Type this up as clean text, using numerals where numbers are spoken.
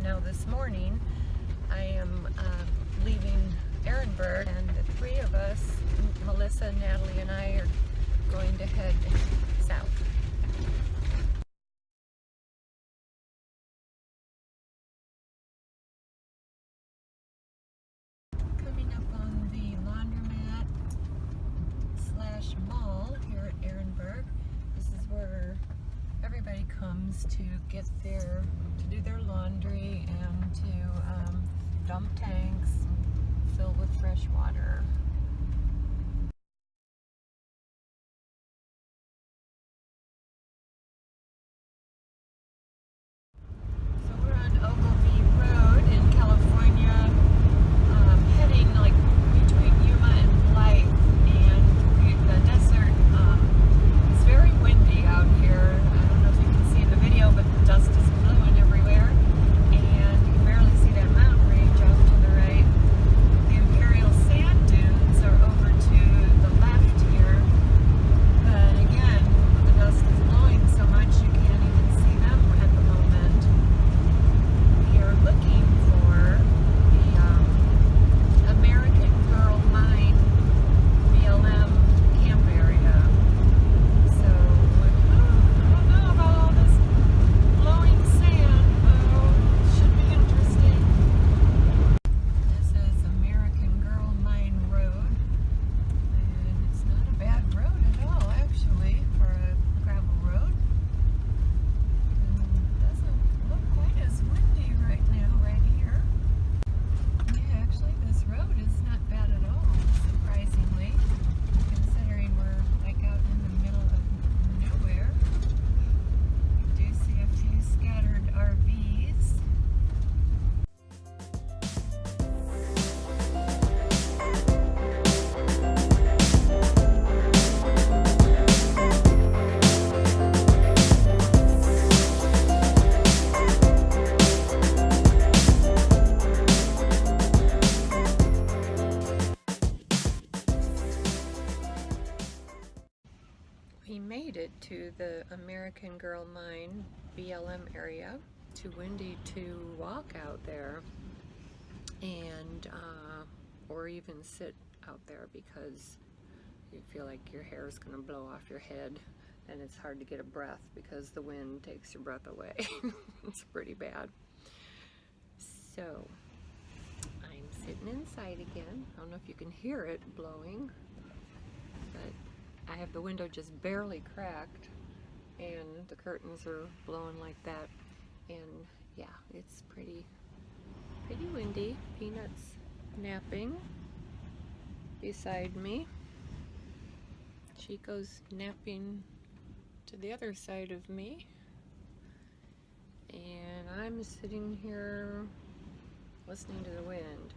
Now this morning I am leaving Ehrenberg, and the three of us, Melissa, Natalie, and I, are going to head south. Coming up on the laundromat slash mall here at Ehrenberg. This is where everybody comes to do their laundry and to dump tanks, fill with fresh water. So we're on Ogilvie Road in California, heading like between Yuma and Blythe, and the desert. It's very windy out here. I don't know if you can see in the video, but the dust is blowing everywhere, and you can barely see that mountain range off to the right. The Imperial Sand Dunes are over to the left here, but again, the dust is blowing so much you can't even see them at the moment. We are looking for the American Girl Mine BLM camp area. So, I don't know about all this blowing sand. Should be interesting. This is American Girl Mine Road, and it's not a bad road at all, actually, for a gravel road. And it doesn't look quite as windy right now, right here. Yeah, actually, this road is not bad at all, surprisingly, considering we're like out in the middle of nowhere. We do see a few scattered RVs. We made it to the American Girl Mine BLM area. Too windy to walk out there and or even sit out there because you feel like your hair is going to blow off your head, and it's hard to get a breath because the wind takes your breath away. It's pretty bad. So I'm sitting inside again. I don't know if you can hear it blowing, but I have the window just barely cracked and the curtains are blowing like that, and yeah, it's pretty windy. Peanut's napping beside me. Chico's napping to the other side of me, and I'm sitting here listening to the wind.